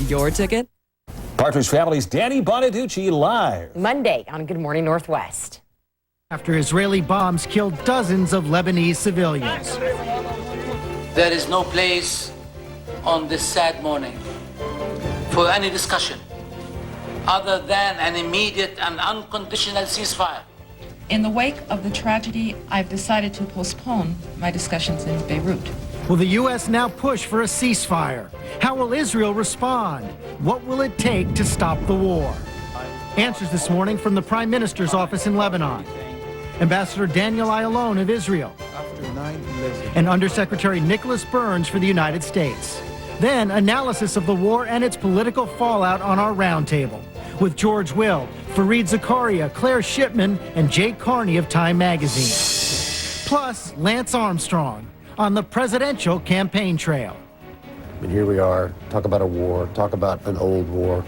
your ticket? Partridge Family's Danny Bonaducci live. Monday on Good Morning Northwest. After Israeli bombs killed dozens of Lebanese civilians. There is no place on this sad morning for any discussion other than an immediate and unconditional ceasefire. In the wake of the tragedy, I've decided to postpone my discussions in Beirut. Will the U.S. now push for a ceasefire? How will Israel respond? What will it take to stop the war? Answers this morning from the Prime Minister's office in Lebanon. Ambassador Daniel Ayalon of Israel. And Undersecretary Nicholas Burns for the United States. Then analysis of the war and its political fallout on our roundtable with George Will, Fareed Zakaria, Claire Shipman, and Jake Carney of Time Magazine. Plus, Lance Armstrong on the presidential campaign trail. And here we are, talk about a war, talk about an old war,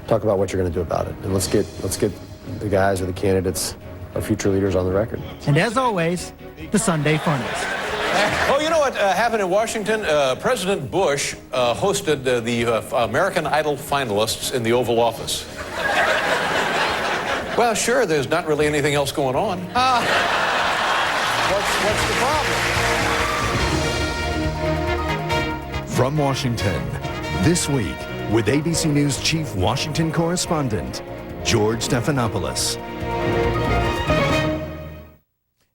talk about what you're going to do about it. And let's get the guys or the candidates, our future leaders on the record. And as always, the Sunday Funnies. Oh, you know what happened in Washington? President Bush hosted the American Idol finalists in the Oval Office. Well, sure, there's not really anything else going on. What's the problem? From Washington, this week with ABC News Chief Washington Correspondent, George Stephanopoulos.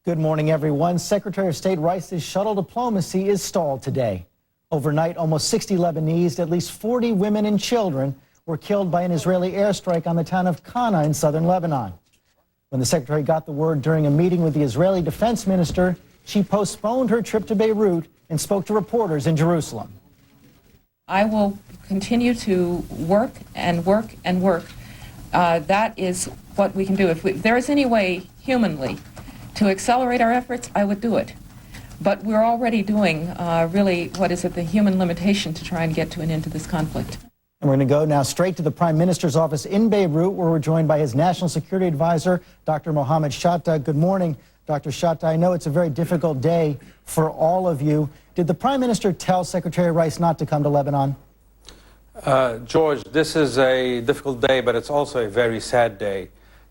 Good morning, everyone. Secretary of State Rice's shuttle diplomacy is stalled today. Overnight, almost 60 Lebanese, at least 40 women and children, were killed by an Israeli airstrike on the town of Kana in southern Lebanon. When the secretary got the word during a meeting with the Israeli defense minister, she postponed her trip to Beirut and spoke to reporters in Jerusalem. I will continue to work and work and work. That is what we can do. If there is any way humanly to accelerate our efforts, I would do it. But we're already doing really, the human limitation to try and get to an end to this conflict. And we're going to go now straight to the Prime Minister's office in Beirut, where we're joined by his National Security Advisor, Dr. Mohammed Shatta. Good morning, Dr. Shatta. I know it's a very difficult day for all of you. Did the Prime Minister tell Secretary Rice not to come to Lebanon? George, this is a difficult day, but it's also a very sad day.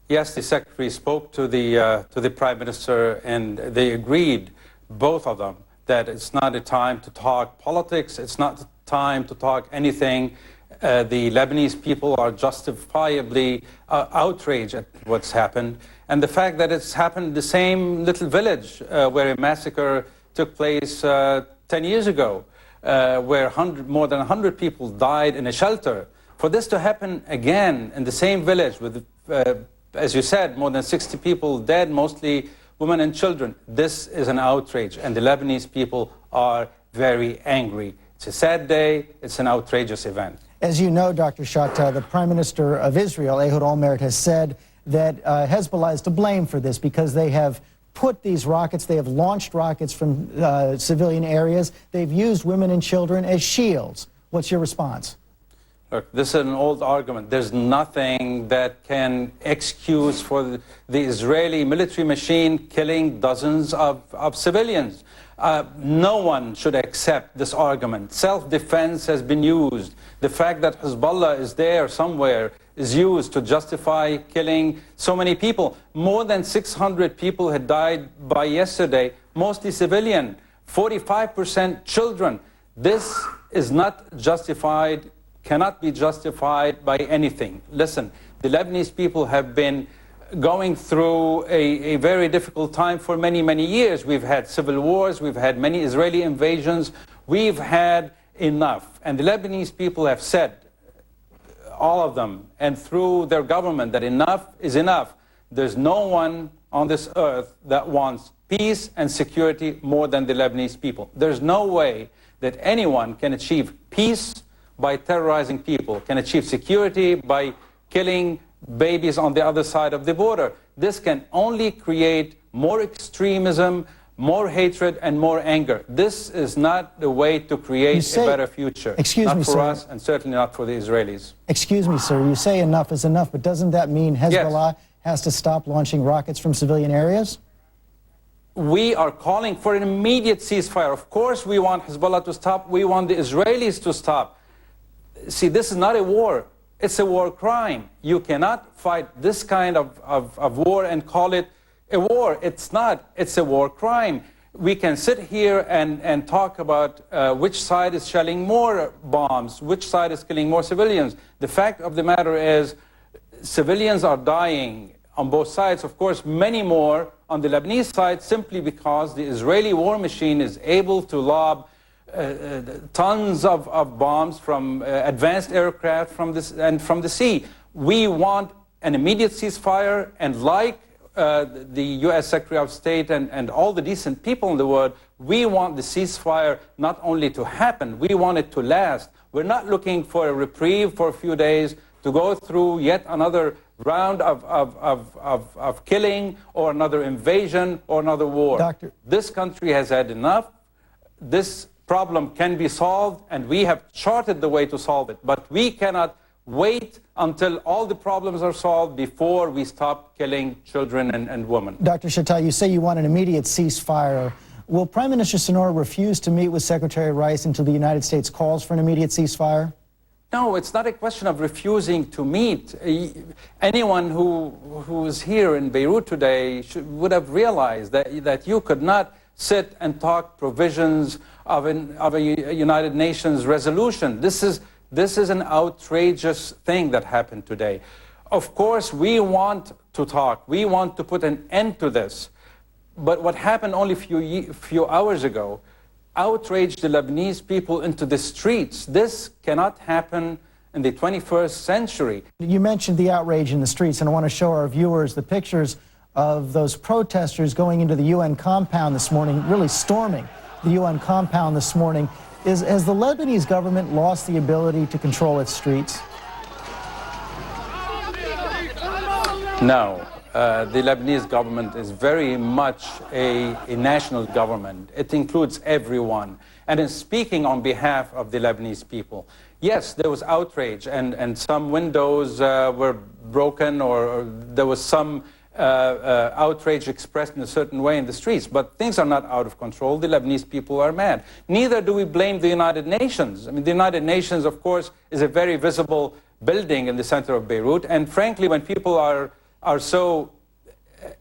Yes, the Secretary spoke to the Prime Minister, and they agreed, both of them, that it's not a time to talk politics, it's not a time to talk anything. The Lebanese people are justifiably outraged at what's happened. And the fact that it's happened in the same little village where a massacre took place 10 years ago, where more than 100 people died in a shelter. For this to happen again in the same village with, as you said, more than 60 people dead, mostly women and children, this is an outrage. And the Lebanese people are very angry. It's a sad day. It's an outrageous event. As you know, Dr. Shatta, the Prime Minister of Israel, Ehud Olmert, has said that Hezbollah is to blame for this because they have put these rockets, they have launched rockets from civilian areas. They've used women and children as shields. What's your response? Look, this is an old argument. There's nothing that can excuse for the Israeli military machine killing dozens of civilians. No one should accept this argument. Self-defense has been used. The fact that Hezbollah is there somewhere is used to justify killing so many people. More than 600 people had died by yesterday, mostly civilian, 45% children. This is not justified, cannot be justified by anything. Listen, the Lebanese people have been going through a very difficult time for many, many years. We've had civil wars, we've had many Israeli invasions, we've had enough. And the Lebanese people have said, all of them, and through their government, that enough is enough. There's no one on this earth that wants peace and security more than the Lebanese people. There's no way that anyone can achieve peace by terrorizing people, can achieve security by killing babies on the other side of the border. This can only create more extremism, more hatred, and more anger. This is not the way to create a better future. Not for us, and certainly not for the Israelis. Excuse me, sir. You say enough is enough, but doesn't that mean Hezbollah has to stop launching rockets from civilian areas? We are calling for an immediate ceasefire. Of course we want Hezbollah to stop. We want the Israelis to stop. See, this is not a war. It's a war crime. You cannot fight this kind of war and call it a war. It's not. It's a war crime. We can sit here and talk about which side is shelling more bombs, which side is killing more civilians. The fact of the matter is civilians are dying on both sides. Of course, many more on the Lebanese side simply because the Israeli war machine is able to lob tons of bombs from advanced aircraft from the sea. We want an immediate ceasefire, and like the U.S. Secretary of State and all the decent people in the world, we want the ceasefire not only to happen, we want it to last. We're not looking for a reprieve for a few days to go through yet another round of killing or another invasion or another war. Doctor, this country has had enough. This problem can be solved, and we have charted the way to solve it. But we cannot wait until all the problems are solved before we stop killing children and women. Dr. Shattah, you say you want an immediate ceasefire. Will Prime Minister Sonora refuse to meet with Secretary Rice until the United States calls for an immediate ceasefire? No, it's not a question of refusing to meet. Anyone who is here in Beirut today would have realized that you could not sit and talk provisions of a United Nations resolution. This is an outrageous thing that happened today. Of course, we want to talk. We want to put an end to this. But what happened only a few hours ago outraged the Lebanese people into the streets. This cannot happen in the 21st century. You mentioned the outrage in the streets, and I want to show our viewers the pictures of those protesters going into the UN compound this morning, really storming the UN compound this morning. Has the Lebanese government lost the ability to control its streets? No. The Lebanese government is very much a national government. It includes everyone. And in speaking on behalf of the Lebanese people, yes, there was outrage, and some windows were broken, or there was some outrage expressed in a certain way in the streets. But things are not out of control. The Lebanese people are mad. Neither do we blame the United Nations. I mean, the United Nations, of course, is a very visible building in the center of Beirut. And frankly, when people are so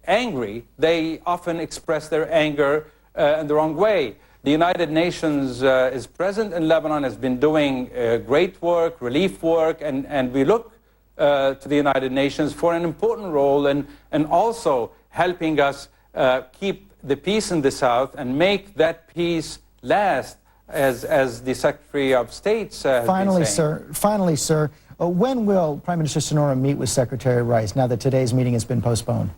angry, they often express their anger in the wrong way. The United Nations is present in Lebanon, has been doing great work, relief work, and we look to the United Nations for an important role and also helping us keep the peace in the South and make that peace last, as the Secretary of State has been saying. Finally, sir, when will Prime Minister Sonora meet with Secretary Rice now that today's meeting has been postponed?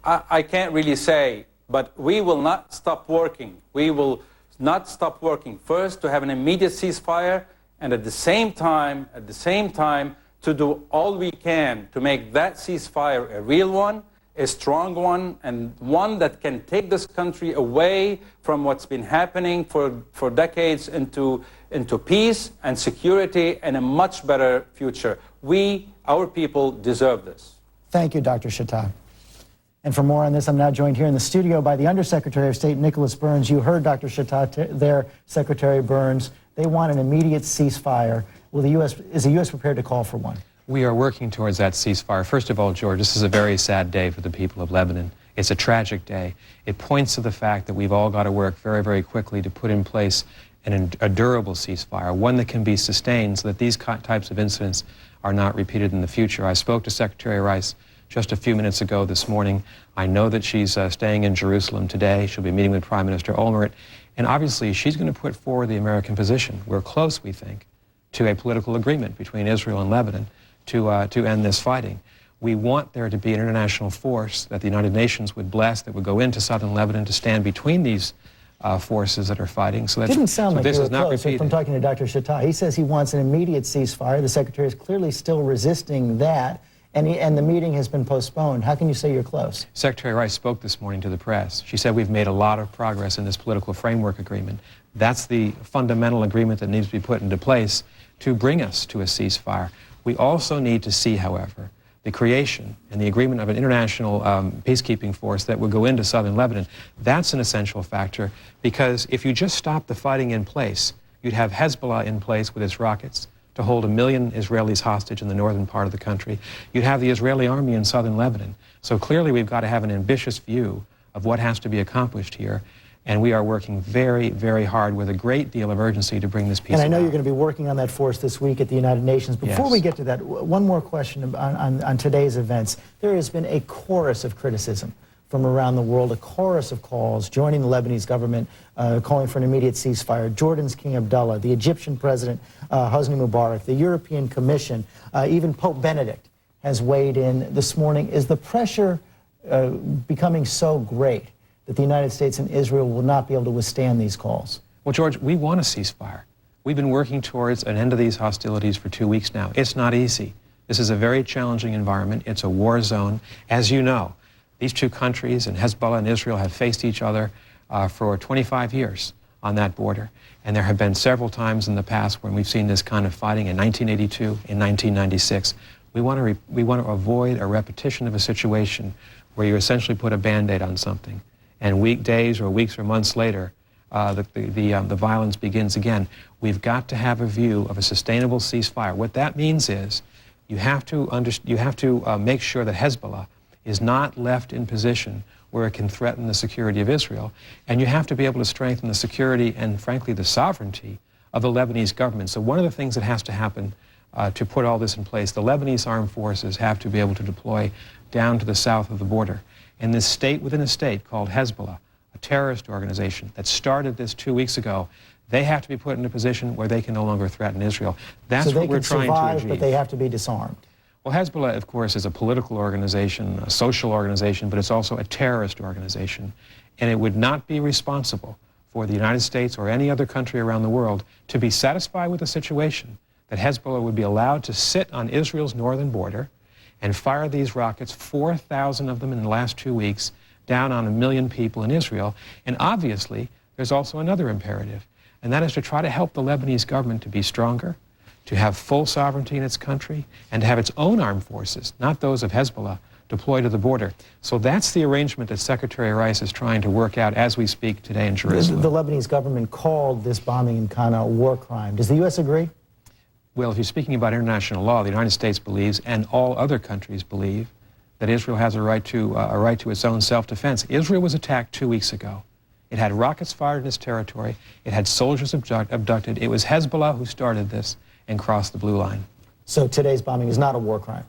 I can't really say, but we will not stop working. We will not stop working. First, to have an immediate ceasefire, and at the same time, to do all we can to make that ceasefire a real one, a strong one, and one that can take this country away from what's been happening for decades into peace and security and a much better future. We, our people, deserve this. Thank you, Dr. Shattah. And for more on this, I'm now joined here in the studio by the Undersecretary of State, Nicholas Burns. You heard Dr. Shattah there, Secretary Burns. They want an immediate ceasefire. Is the U.S. prepared to call for one? We are working towards that ceasefire. First of all, George, this is a very sad day for the people of Lebanon. It's a tragic day. It points to the fact that we've all got to work very, very quickly to put in place a durable ceasefire, one that can be sustained so that these types of incidents are not repeated in the future. I spoke to Secretary Rice just a few minutes ago this morning. I know that she's staying in Jerusalem today. She'll be meeting with Prime Minister Olmert. And obviously, she's going to put forward the American position. We're close, we think, to a political agreement between Israel and Lebanon to end this fighting. We want there to be an international force that the United Nations would bless that would go into southern Lebanon to stand between these forces that are fighting. So Didn't sound like this you were is not close repeated. from talking to Dr. Shattah. He says he wants an immediate ceasefire. The Secretary is clearly still resisting that, and the meeting has been postponed. How can you say you're close? Secretary Rice spoke this morning to the press. She said we've made a lot of progress in this political framework agreement. That's the fundamental agreement that needs to be put into place to bring us to a ceasefire. We also need to see, however, the creation and the agreement of an international peacekeeping force that would go into southern Lebanon. That's an essential factor, because if you just stop the fighting in place, you'd have Hezbollah in place with its rockets, to hold 1 million Israelis hostage in the northern part of the country. You'd have the Israeli army in southern Lebanon. So clearly we've got to have an ambitious view of what has to be accomplished here. And we are working very, very hard with a great deal of urgency to bring this peace And I know about. you're going to be working on that for us this week at the United Nations. Before Yes. we get to that, one more question on today's events. There has been a chorus of criticism from around the world, a chorus of calls joining the Lebanese government, calling for an immediate ceasefire. Jordan's King Abdullah, the Egyptian President Hosni Mubarak, the European Commission, even Pope Benedict has weighed in this morning. Is the pressure becoming so great that the United States and Israel will not be able to withstand these calls? Well, George, we want a ceasefire. We've been working towards an end of these hostilities for 2 weeks now. It's not easy. This is a very challenging environment. It's a war zone. As you know, these two countries, and Hezbollah and Israel, have faced each other for 25 years on that border. And there have been several times in the past when we've seen this kind of fighting, in 1982, in 1996. We want to avoid a repetition of a situation where you essentially put a Band-Aid on something, and days or weeks or months later, the violence begins again. We've got to have a view of a sustainable ceasefire. What that means is you have to make sure that Hezbollah is not left in position where it can threaten the security of Israel, and you have to be able to strengthen the security and, frankly, the sovereignty of the Lebanese government. So one of the things that has to happen to put all this in place, the Lebanese armed forces have to be able to deploy down to the south of the border. And this state within a state called Hezbollah, a terrorist organization that started this 2 weeks ago, they have to be put in a position where they can no longer threaten Israel. That's what we're trying to achieve. But they have to be disarmed. Well, Hezbollah, of course, is a political organization, a social organization, but it's also a terrorist organization. And it would not be responsible for the United States or any other country around the world to be satisfied with the situation that Hezbollah would be allowed to sit on Israel's northern border and fire these rockets, 4,000 of them in the last 2 weeks, down on 1 million people in Israel. And obviously, there's also another imperative, and that is to try to help the Lebanese government to be stronger, to have full sovereignty in its country, and to have its own armed forces, not those of Hezbollah, deployed to the border. So that's the arrangement that Secretary Rice is trying to work out as we speak today in Jerusalem. The Lebanese government called this bombing in Qana a war crime. Does the U.S. agree? Well, if you're speaking about international law, the United States believes, and all other countries believe, that Israel has a right to its own self-defense. Israel was attacked 2 weeks ago. It had rockets fired in its territory. It had soldiers abducted. It was Hezbollah who started this and crossed the blue line. So today's bombing is not a war crime?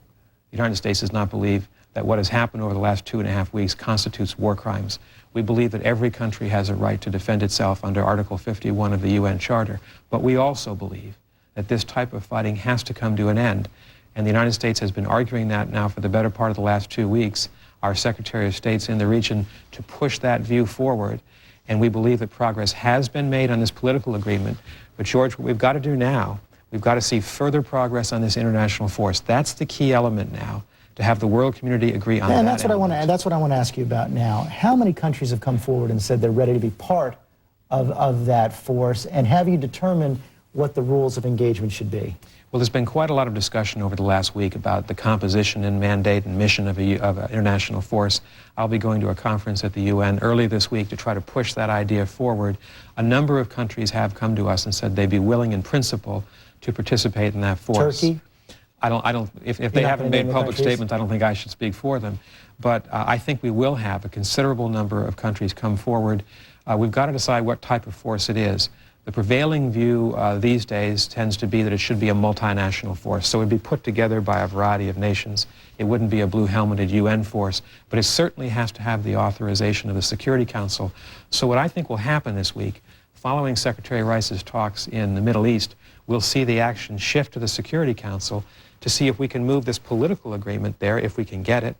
The United States does not believe that what has happened over the last 2.5 weeks constitutes war crimes. We believe that every country has a right to defend itself under Article 51 of the UN Charter, but we also believe that this type of fighting has to come to an end. And the United States has been arguing that now for the better part of the last 2 weeks. Our Secretary of State's in the region to push that view forward. And we believe that progress has been made on this political agreement. But George, what we've got to do now, we've got to see further progress on this international force. That's the key element now, to have the world community agree on that. And that's what I want to ask you about now. How many countries have come forward and said they're ready to be part of that force? And have you determined what the rules of engagement should be? Well, there's been quite a lot of discussion over the last week about the composition and mandate and mission of an international force. I'll be going to a conference at the UN early this week to try to push that idea forward. A number of countries have come to us and said they'd be willing in principle to participate in that force. Turkey? If they haven't made public statements, I don't think I should speak for them. But I think we will have a considerable number of countries come forward. We've got to decide what type of force it is. The prevailing view these days tends to be that it should be a multinational force. So it would be put together by a variety of nations. It wouldn't be a blue-helmeted UN force, but it certainly has to have the authorization of the Security Council. So what I think will happen this week, following Secretary Rice's talks in the Middle East, we'll see the action shift to the Security Council to see if we can move this political agreement there, if we can get it,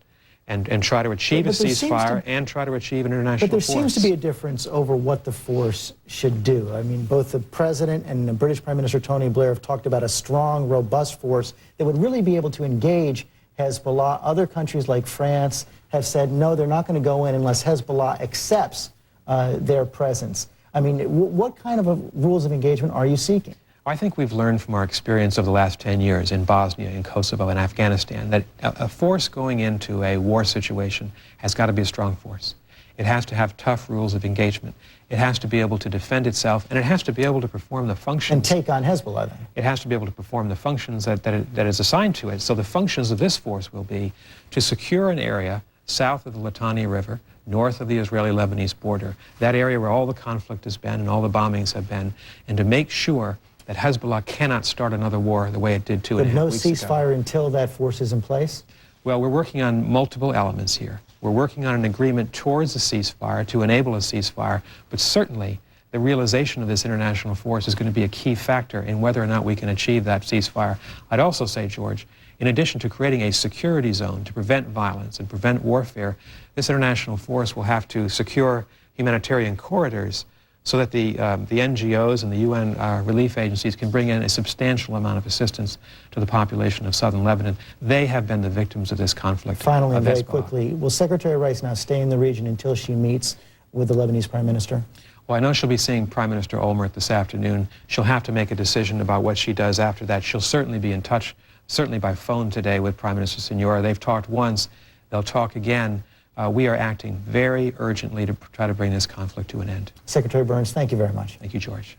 and try to achieve a ceasefire and try to achieve an international force. But there seems to be a difference over what the force should do. I mean, both the President and the British Prime Minister Tony Blair have talked about a strong, robust force that would really be able to engage Hezbollah. Other countries like France have said, no, they're not going to go in unless Hezbollah accepts their presence. I mean, what kind of rules of engagement are you seeking? I think we've learned from our experience of the last 10 years in Bosnia, in Kosovo, and Afghanistan that a force going into a war situation has got to be a strong force. It has to have tough rules of engagement. It has to be able to defend itself, and it has to be able to perform the functions. And take on Hezbollah, then. It has to be able to perform the functions that is assigned to it. So the functions of this force will be to secure an area south of the Litani River, north of the Israeli-Lebanese border, that area where all the conflict has been and all the bombings have been, and to make sure that Hezbollah cannot start another war the way it did 2.5 But no weeks ago. ceasefire until that force is in place? Well, we're working on multiple elements here. We're working on an agreement towards a ceasefire to enable a ceasefire, but certainly the realization of this international force is going to be a key factor in whether or not we can achieve that ceasefire. I'd also say, George, in addition to creating a security zone to prevent violence and prevent warfare, this international force will have to secure humanitarian corridors so that the NGOs and the UN relief agencies can bring in a substantial amount of assistance to the population of southern Lebanon. They have been the victims of this conflict. Finally, of very Hezbollah. quickly, will Secretary Rice now stay in the region until she meets with the Lebanese Prime Minister? Well, I know she'll be seeing Prime Minister Olmert this afternoon. She'll have to make a decision about what she does after that. She'll certainly be in touch, certainly by phone today, with Prime Minister Signora. They've talked once. They'll talk again. We are acting very urgently to try to bring this conflict to an end. Secretary Burns, thank you very much. Thank you, George.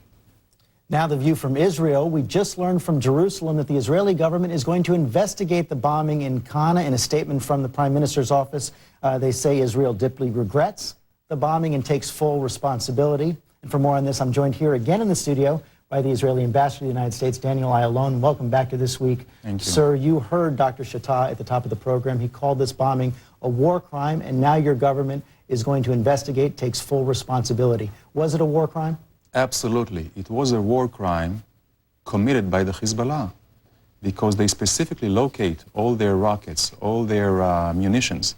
Now the view from Israel. We just learned from Jerusalem that the Israeli government is going to investigate the bombing in Kana. In a statement from the Prime Minister's office, they say Israel deeply regrets the bombing and takes full responsibility. And for more on this, I'm joined here again in the studio by the Israeli ambassador to the United States, Daniel Ayalon. Welcome back to This Week. Thank you. Sir, you heard Dr. Shattah at the top of the program. He called this bombing a war crime, and now your government is going to investigate, takes full responsibility. Was it a war crime? Absolutely. It was a war crime committed by the Hezbollah because they specifically locate all their rockets, all their munitions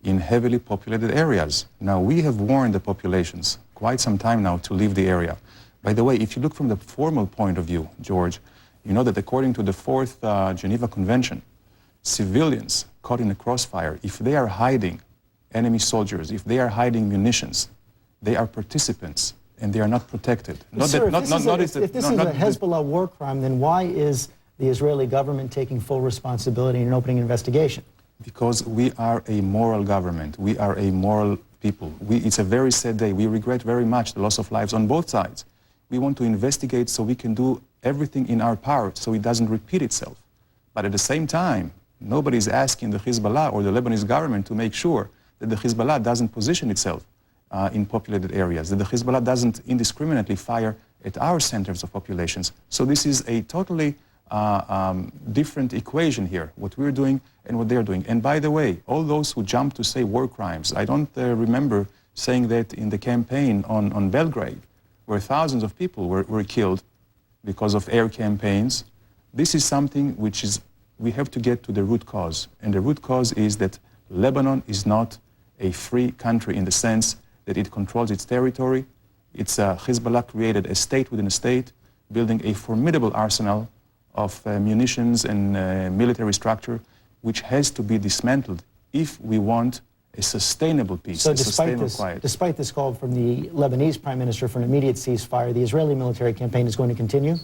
in heavily populated areas. Now, we have warned the populations quite some time now to leave the area. By the way, if you look from the formal point of view, George, you know that according to the Fourth Geneva Convention, civilians caught in a crossfire, if they are hiding enemy soldiers, if they are hiding munitions, they are participants and they are not protected. If this is a Hezbollah war crime, then why is the Israeli government taking full responsibility in opening an investigation? Because we are a moral government. We are a moral people. It's a very sad day. We regret very much the loss of lives on both sides. We want to investigate so we can do everything in our power so it doesn't repeat itself. But at the same time, nobody is asking the Hezbollah or the Lebanese government to make sure that the Hezbollah doesn't position itself in populated areas, that the Hezbollah doesn't indiscriminately fire at our centers of populations. So this is a totally different equation here, what we're doing and what they're doing. And by the way, all those who jump to say war crimes, I don't remember saying that in the campaign on Belgrade, where thousands of people were killed because of air campaigns. This is something which is, we have to get to the root cause. And the root cause is that Lebanon is not a free country in the sense that it controls its territory. It's Hezbollah created a state within a state, building a formidable arsenal of munitions and military structure, which has to be dismantled if we want a sustainable peace, so a sustainable quiet. Despite this call from the Lebanese Prime Minister for an immediate ceasefire, the Israeli military campaign is going to continue?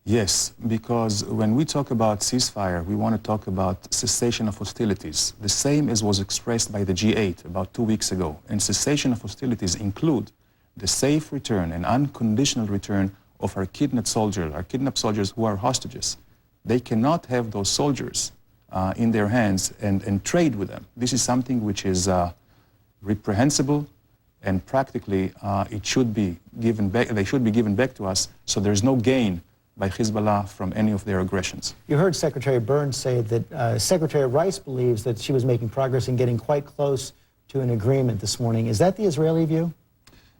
Yes, because when we talk about ceasefire, we want to talk about cessation of hostilities, the same as was expressed by the G8 about 2 weeks ago. And cessation of hostilities include the safe return and unconditional return of our kidnapped soldiers who are hostages. They cannot have those soldiers in their hands and trade with them. This is something which is reprehensible, and practically it should be given back. They should be given back to us, so there's no gain by Hezbollah from any of their aggressions. You heard Secretary Burns say that Secretary Rice believes that she was making progress in getting quite close to an agreement this morning. Is that the Israeli view?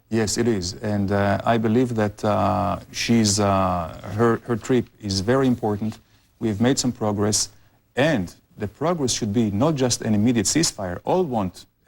Yes, it is, and I believe that her trip is very important. We've made some progress, and the progress should be not just an immediate ceasefire.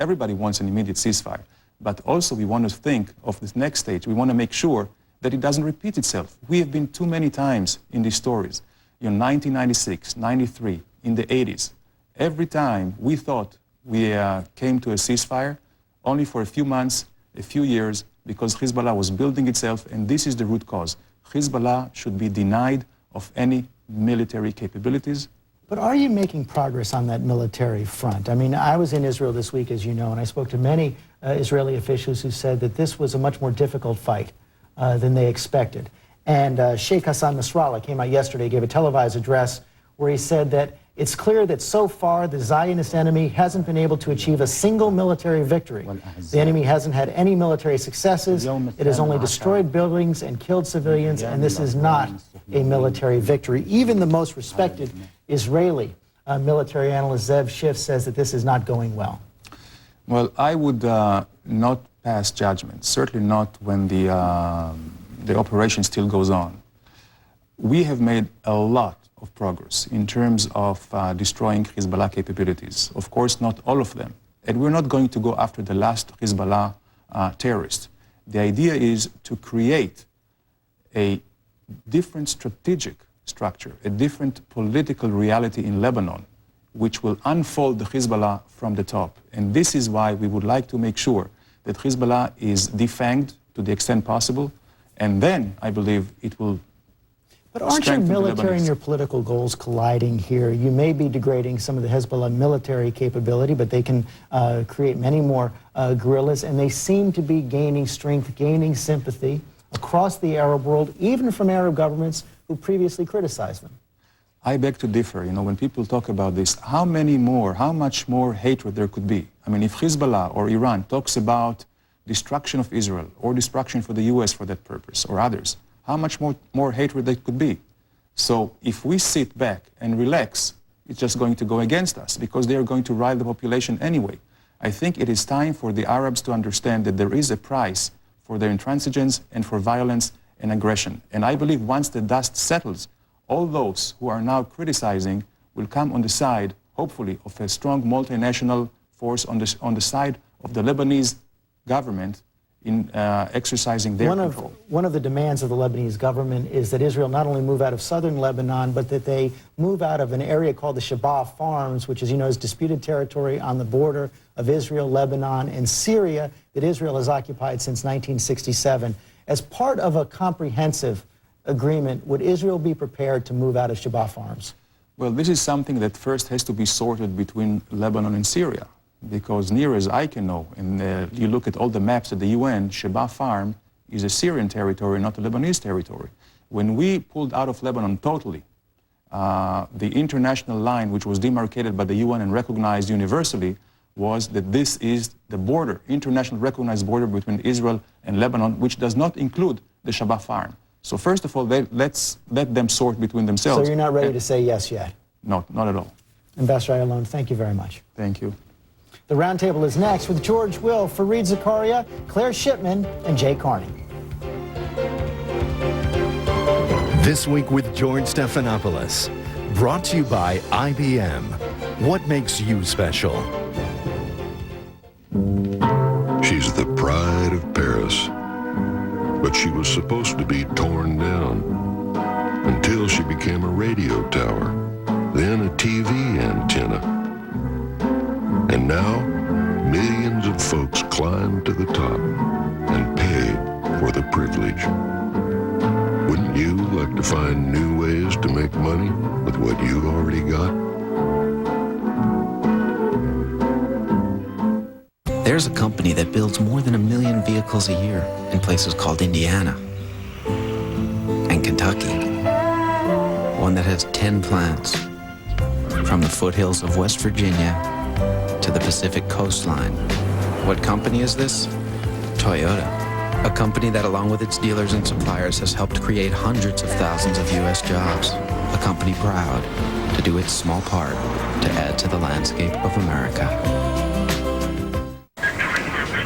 Everybody wants an immediate ceasefire, but also we want to think of this next stage. We want to make sure that it doesn't repeat itself. We have been too many times in these stories. 1996, 93, in the 80s. Every time we thought we came to a ceasefire, only for a few months, a few years, because Hezbollah was building itself, and this is the root cause. Hezbollah should be denied of any military capabilities. But are you making progress on that military front? I mean, I was in Israel this week, as you know, and I spoke to many Israeli officials who said that this was a much more difficult fight than they expected. And Sheikh Hassan Nasrallah came out yesterday, gave a televised address where he said that it's clear that so far the Zionist enemy hasn't been able to achieve a single military victory. The enemy hasn't had any military successes. It has only destroyed buildings and killed civilians, and this is not a military victory. Even the most respected Israeli military analyst Zev Schiff says that this is not going well. Well, I would not pass judgment, certainly not when the operation still goes on. We have made a lot of progress in terms of destroying Hezbollah capabilities. Of course, not all of them. And we're not going to go after the last Hezbollah terrorist. The idea is to create a different strategic structure, a different political reality in Lebanon, which will unfold the Hezbollah from the top. And this is why we would like to make sure that Hezbollah is defanged to the extent possible, and then I believe it will. But aren't your military and your political goals colliding here? You may be degrading some of the Hezbollah military capability, but they can create many more guerrillas, and they seem to be gaining strength, gaining sympathy across the Arab world, even from Arab governments who previously criticized them. I beg to differ. You know, when people talk about this, how much more hatred there could be? I mean, if Hezbollah or Iran talks about destruction of Israel or destruction for the U.S. for that purpose or others, how much more hatred there could be? So if we sit back and relax, it's just going to go against us because they are going to rile the population anyway. I think it is time for the Arabs to understand that there is a price for their intransigence and for violence and aggression. And I believe once the dust settles, all those who are now criticizing will come on the side, hopefully, of a strong multinational force on the side of the Lebanese government in exercising their control. One of the demands of the Lebanese government is that Israel not only move out of southern Lebanon, but that they move out of an area called the Shabah Farms, which, as you know, is disputed territory on the border of Israel, Lebanon, and Syria that Israel has occupied since 1967. As part of a comprehensive agreement, would Israel be prepared to move out of Shabah Farms? Well, this is something that first has to be sorted between Lebanon and Syria. Because near as I can know, and you look at all the maps at the UN, Shabah Farm is a Syrian territory, not a Lebanese territory. When we pulled out of Lebanon totally, the international line, which was demarcated by the UN and recognized universally, was that this is the border, international recognized border between Israel and Lebanon, which does not include the Shabah Farm. So first of all, let's let them sort between themselves. So you're not ready to say yes yet? No, not at all. Ambassador Ayalon, thank you very much. Thank you. The Roundtable is next with George Will, Fareed Zakaria, Claire Shipman, and Jay Carney. This Week with George Stephanopoulos. Brought to you by IBM. What makes you special? She's the pride of Paris. But she was supposed to be torn down until she became a radio tower, then a TV antenna. And now, millions of folks climb to the top and pay for the privilege. Wouldn't you like to find new ways to make money with what you've already got? There's a company that builds more than 1 million vehicles a year in places called Indiana and Kentucky. One that has 10 plants from the foothills of West Virginia to the Pacific coastline. What company is this? Toyota. A company that, along with its dealers and suppliers, has helped create hundreds of thousands of U.S. jobs. A company proud to do its small part to add to the landscape of America.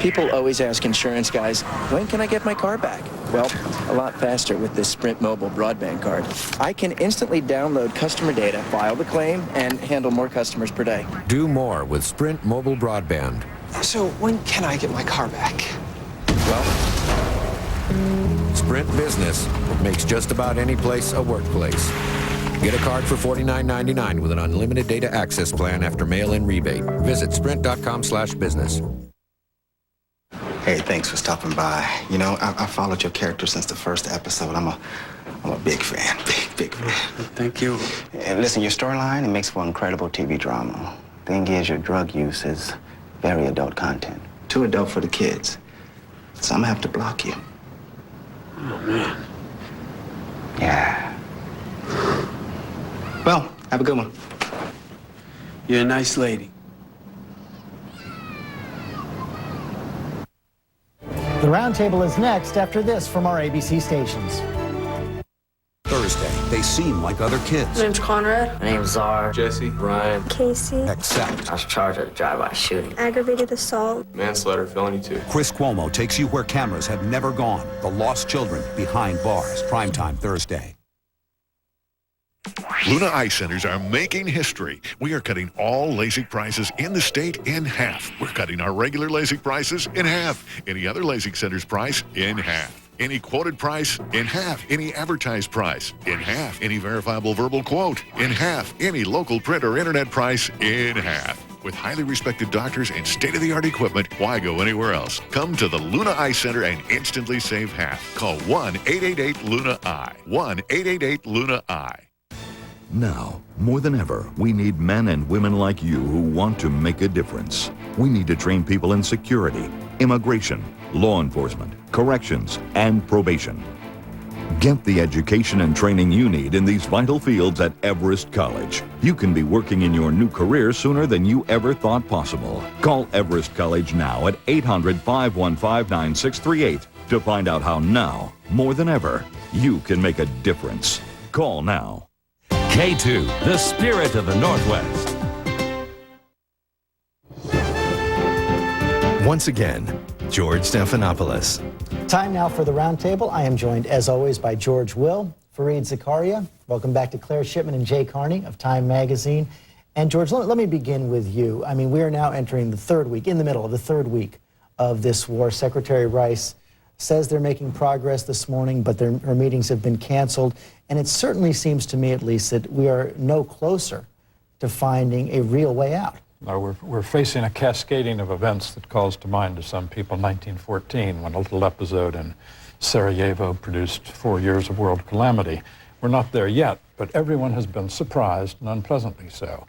People always ask insurance guys, when can I get my car back? Well, a lot faster with this Sprint Mobile broadband card. I can instantly download customer data, file the claim, and handle more customers per day. Do more with Sprint Mobile broadband. So when can I get my car back? Well, Sprint Business makes just about any place a workplace. Get a card for $49.99 with an unlimited data access plan after mail-in rebate. Visit sprint.com/business. Hey, thanks for stopping by. You know, I followed your character since the first episode. I'm a big fan, big fan. Thank you. And listen, your storyline, it makes for incredible TV drama. Thing is, your drug use is very adult content. too adult for the kids. So I'm gonna have to block you. Oh, man. Yeah. Well, have a good one. You're a nice lady. The roundtable is next after this from our ABC stations. Thursday, they seem like other kids. My name's Conrad. My name's Czar. Jesse. Ryan. Casey. Except I was charged with drive-by shooting. Aggravated assault. manslaughter, felony 2. Chris Cuomo takes you where cameras have never gone. The Lost Children Behind Bars. Primetime Thursday. Luna Eye Centers are making history. We are cutting all LASIK prices in the state in half. We're cutting our regular LASIK prices in half. Any other LASIK center's price in half. Any quoted price in half. Any advertised price in half. Any verifiable verbal quote in half. Any local print or internet price in half. With highly respected doctors and state-of-the-art equipment, why go anywhere else? Come to the Luna Eye Center and instantly save half. Call 1-888-LUNA-EYE. 1-888-LUNA-EYE. Now, more than ever, we need men and women like you who want to make a difference. We need to train people in security, immigration, law enforcement, corrections, and probation. Get the education and training you need in these vital fields at Everest College. You can be working in your new career sooner than you ever thought possible. Call Everest College now at 800-515-9638 to find out how now, more than ever, you can make a difference. Call now. K2, the spirit of the Northwest. Once again, George Stephanopoulos. Time now for the roundtable. I am joined, as always, by George Will, Fareed Zakaria. Welcome back to Claire Shipman and Jay Carney of Time Magazine. And George, let me begin with you. I mean, we are now entering the third week, in the middle of the third week of this war. Secretary Rice says they're making progress this morning, but her meetings have been canceled. And it certainly seems to me, at least, that we are no closer to finding a real way out. No, we're facing a cascading of events that calls to mind to some people 1914, when a little episode in Sarajevo produced 4 years of world calamity. We're not there yet, but everyone has been surprised, and unpleasantly so.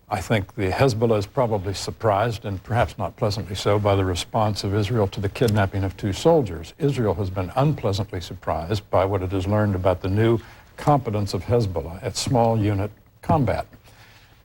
I think the Hezbollah is probably surprised, and perhaps not pleasantly so, by the response of Israel to the kidnapping of 2 soldiers. Israel has been unpleasantly surprised by what it has learned about the new competence of Hezbollah at small unit combat.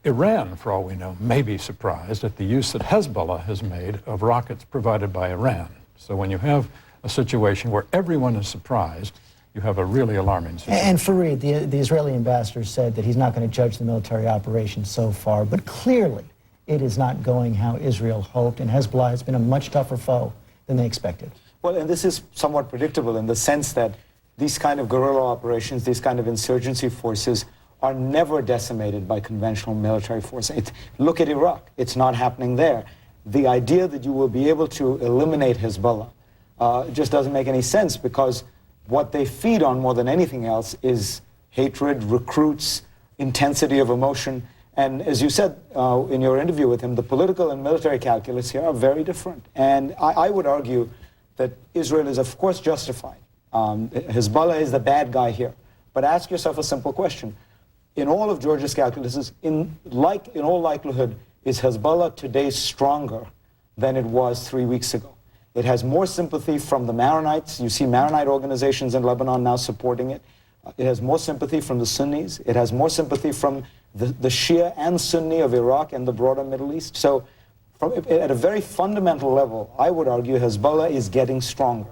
Iran, for all we know, may be surprised at the use that Hezbollah has made of rockets provided by Iran. So when you have a situation where everyone is surprised, you have a really alarming situation. And Fareed, the Israeli ambassador said that he's not going to judge the military operation so far, but clearly it is not going how Israel hoped, and Hezbollah has been a much tougher foe than they expected. Well, and this is somewhat predictable in the sense that these kind of guerrilla operations, these kind of insurgency forces are never decimated by conventional military force. Look at Iraq. It's not happening there. The idea that you will be able to eliminate Hezbollah just doesn't make any sense, because what they feed on more than anything else is hatred, recruits, intensity of emotion. And as you said in your interview with him, the political and military calculus here are very different. And I would argue that Israel is, of course, justified. Hezbollah is the bad guy here. But ask yourself a simple question. In all of George's calculuses, in all likelihood, is Hezbollah today stronger than it was 3 weeks ago? It has more sympathy from the Maronites. You see Maronite organizations in Lebanon now supporting it. It has more sympathy from the Sunnis. It has more sympathy from the Shia and Sunni of Iraq and the broader Middle East. So at a very fundamental level, I would argue Hezbollah is getting stronger.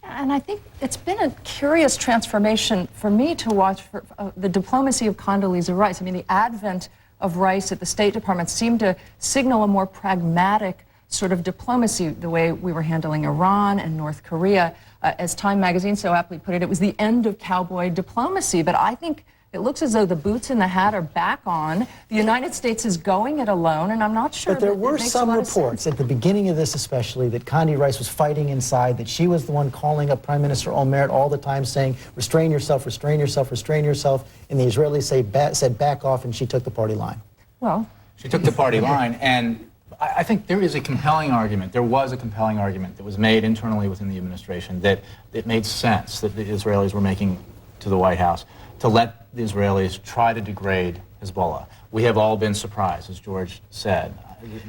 And I think it's been a curious transformation for me to watch for, the diplomacy of Condoleezza Rice. I mean, the advent of Rice at the State Department seemed to signal a more pragmatic sort of diplomacy, the way we were handling Iran and North Korea. As Time Magazine so aptly put it, it was the end of cowboy diplomacy. But I think it looks as though the boots in the hat are back on. The United States is going it alone, and I'm not sure. But there were some reports at the beginning of this, especially, that Condi Rice was fighting inside, that she was the one calling up Prime Minister Olmert all the time, saying, restrain yourself, restrain yourself, restrain yourself. And the Israelis said back off, and she took the party line. Well, she took the party line, and I think there is a compelling argument. There was a compelling argument that was made internally within the administration that it made sense that the Israelis were making to the White House to let the Israelis try to degrade Hezbollah. We have all been surprised, as George said.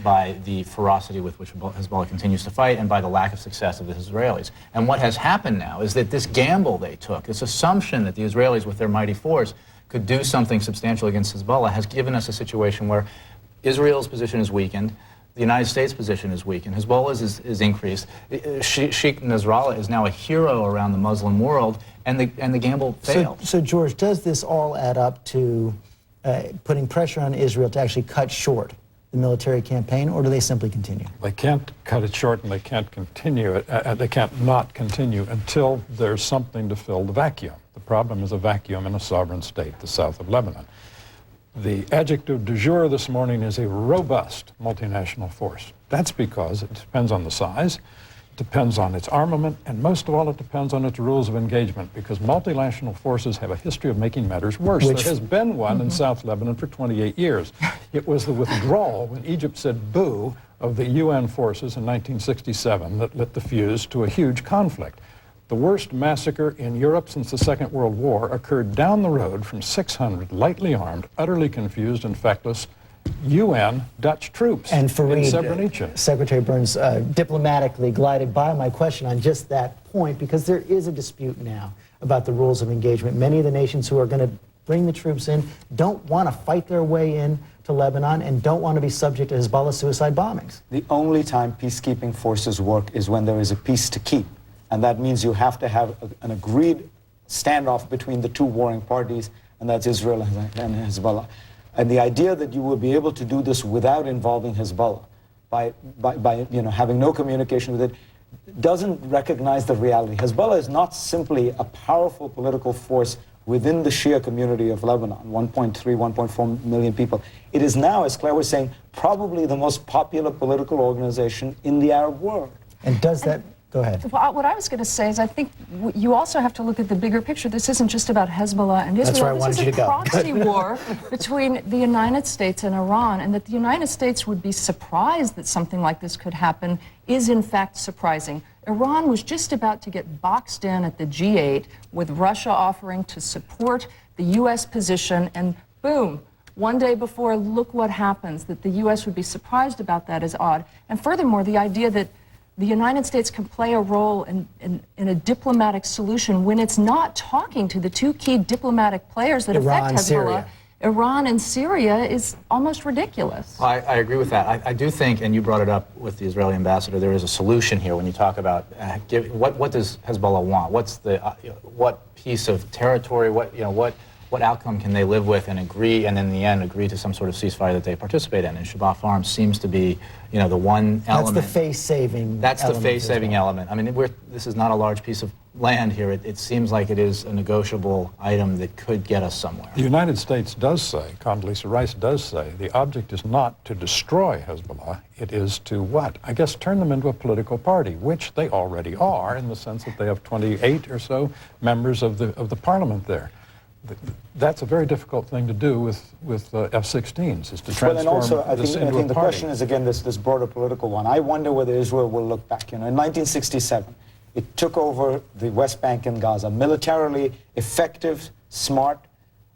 by the ferocity with which Hezbollah continues to fight and by the lack of success of the Israelis. And what has happened now is that this gamble they took, this assumption that the Israelis with their mighty force could do something substantial against Hezbollah, has given us a situation where Israel's position is weakened, the United States' position is weakened, Hezbollah's is increased. Sheikh Nasrallah is now a hero around the Muslim world, and the gamble failed. So George, does this all add up to putting pressure on Israel to actually cut short the military campaign, or do they simply continue? They can't cut it short, and they can't continue it. They can't not continue until there's something to fill the vacuum. The problem is a vacuum in a sovereign state, the south of Lebanon. The adjective du jour this morning is a robust multinational force. That's because it depends on the size, it depends on its armament, and most of all, it depends on its rules of engagement, because multinational forces have a history of making matters worse. There has been one in South Lebanon for 28 years. It was the withdrawal, when Egypt said boo, of the UN forces in 1967 that lit the fuse to a huge conflict. The worst massacre in Europe since the Second World War occurred down the road from 600 lightly armed, utterly confused and feckless UN Dutch troops And in Fareed, Srebrenica. Secretary Burns diplomatically glided by my question on just that point, because there is a dispute now about the rules of engagement. Many of the nations who are going to bring the troops in don't want to fight their way in to Lebanon and don't want to be subject to Hezbollah suicide bombings. The only time peacekeeping forces work is when there is a peace to keep. And that means you have to have an agreed standoff between the two warring parties, and that's Israel and Hezbollah. And the idea that you will be able to do this without involving Hezbollah, by having no communication with it, doesn't recognize the reality. Hezbollah is not simply a powerful political force within the Shia community of Lebanon, 1.3, 1.4 million people. It is now, as Claire was saying, probably the most popular political organization in the Arab world. And does that... Go ahead. Well, what I was going to say is I think you also have to look at the bigger picture. This isn't just about Hezbollah and Israel. That's where I wanted you to go. This is a proxy war between the United States and Iran, and that the United States would be surprised that something like this could happen is in fact surprising. Iran was just about to get boxed in at the G8 with Russia offering to support the U.S. position, and boom, one day before, look what happens. That the U.S. would be surprised about that is odd. And furthermore, the idea that the United States can play a role in a diplomatic solution when it's not talking to the two key diplomatic players that affect Hezbollah, Syria. Iran and Syria, is almost ridiculous. I agree with that. I do think, and you brought it up with the Israeli ambassador, there is a solution here when you talk about what does Hezbollah want? What's the what piece of territory? What outcome can they live with and agree, and in the end agree to some sort of ceasefire that they participate in? And Shabbat Farms seems to be, the one element. That's the face-saving. That's the face-saving element. I mean, this is not a large piece of land here. It seems like it is a negotiable item that could get us somewhere. The United States does say, Condoleezza Rice does say, the object is not to destroy Hezbollah, it is to what? I guess turn them into a political party, which they already are, in the sense that they have 28 or so members of the parliament there. That's a very difficult thing to do with F-16s, is to transform and also, I this think into a the party. question is, again, this broader political one. I wonder whether Israel will look back. In 1967, it took over the West Bank and Gaza, militarily effective, smart.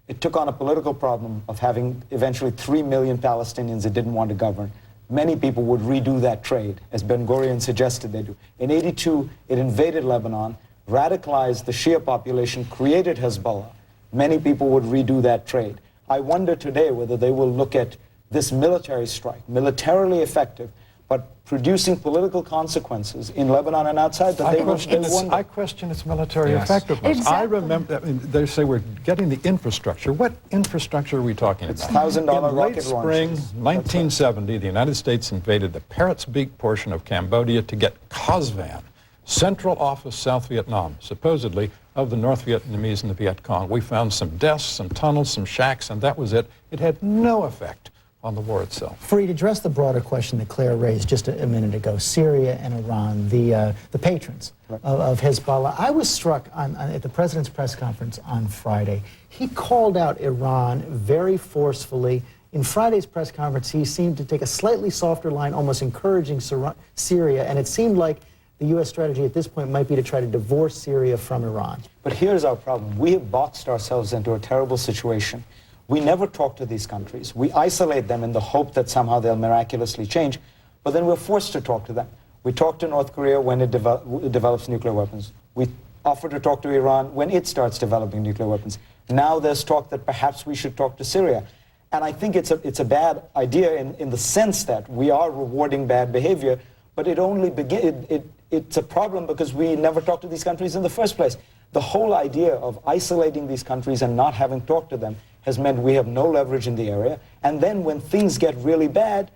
It took on a political problem of having eventually 3 million Palestinians it didn't want to govern. Many people would redo that trade, as Ben-Gurion suggested they do. In '82, it invaded Lebanon, radicalized the Shia population, created Hezbollah. Many people would redo that trade. I wonder today whether they will look at this military strike, militarily effective, but producing political consequences in Lebanon and outside, that they will wonder. I question its military effectiveness. Exactly. I remember, they say we're getting the infrastructure. What infrastructure are we talking about? $1,000 In late rocket spring launchers. 1970, the United States invaded the Parrots Beak portion of Cambodia to get COSVAN, Central Office South Vietnam, supposedly of the North Vietnamese and the Viet Cong. We found some desks, some tunnels, some shacks, and that was it. It had no effect on the war itself. Fareed, address the broader question that Claire raised just a minute ago. Syria and Iran, the patrons of Hezbollah. I was struck at the president's press conference on Friday. He called out Iran very forcefully. In Friday's press conference, he seemed to take a slightly softer line, almost encouraging Syria, and it seemed like the U.S. strategy at this point might be to try to divorce Syria from Iran. But here's our problem. We have boxed ourselves into a terrible situation We never talk to these countries. We isolate them in the hope that somehow they'll miraculously change, but then we're forced to talk to them. We talk to North Korea when it develops nuclear weapons. We offer to talk to Iran when it starts developing nuclear weapons. Now there's talk that perhaps we should talk to Syria. And I think it's a bad idea in the sense that we are rewarding bad behavior, but it's a problem because we never talk to these countries in the first place. The whole idea of isolating these countries and not having talked to them has meant we have no leverage in the area. And then when things get really bad,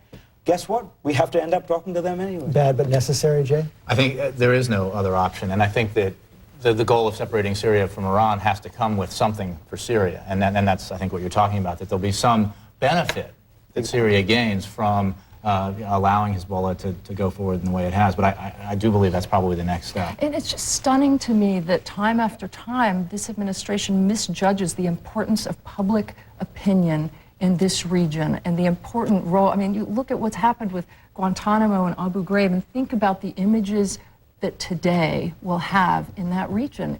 guess what? We have to end up talking to them anyway. Bad but necessary, Jay? I think there is no other option, and I think that the goal of separating Syria from Iran has to come with something for Syria, and that's, I think, what you're talking about, that there'll be some benefit that Syria gains from allowing Hezbollah to go forward in the way it has. But I do believe that's probably the next step. And it's just stunning to me that time after time, this administration misjudges the importance of public opinion in this region and the important role. I mean, you look at what's happened with Guantanamo and Abu Ghraib and think about the images that today will have in that region.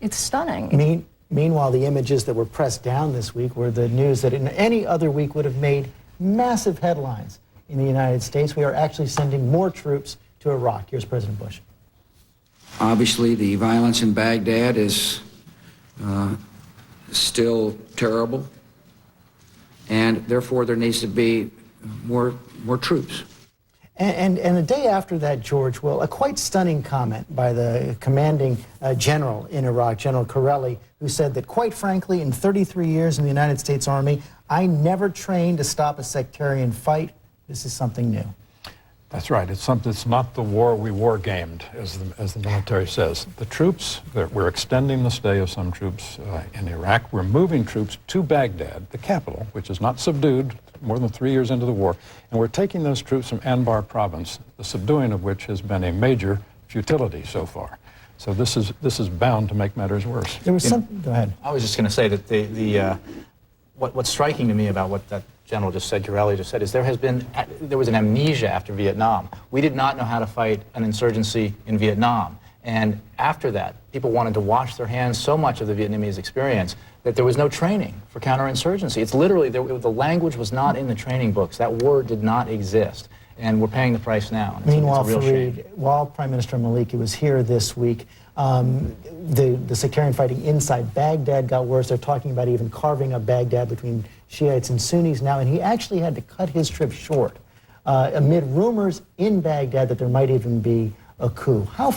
It's stunning. Meanwhile, the images that were pressed down this week were the news that in any other week would have made massive headlines in the United States. We are actually sending more troops to Iraq. Here's President Bush. Obviously, the violence in Baghdad is still terrible, and therefore there needs to be more troops. And the day after that, George, well, a quite stunning comment by the commanding general in Iraq, General Corelli, who said that, quite frankly, in 33 years in the United States Army, I never trained to stop a sectarian fight. This is something new. That's right. It's not the war we war-gamed, as the military says. The troops, we're extending the stay of some troops in Iraq. We're moving troops to Baghdad, the capital, which is not subdued more than 3 years into the war. And we're taking those troops from Anbar province, the subduing of which has been a major futility so far. So this is bound to make matters worse. There was something. Go ahead. I was just going to say that what's striking to me about what that general just said, Corelli just said, is there was an amnesia after Vietnam. We did not know how to fight an insurgency in Vietnam. And after that, people wanted to wash their hands so much of the Vietnamese experience that there was no training for counterinsurgency. It's literally, the language was not in the training books. That word did not exist. And we're paying the price now. Meanwhile, it's a real shame. while Prime Minister Maliki was here this week, the sectarian fighting inside Baghdad got worse. They're talking about even carving up Baghdad between Shiites and Sunnis now, and he actually had to cut his trip short amid rumors in Baghdad that there might even be a coup. How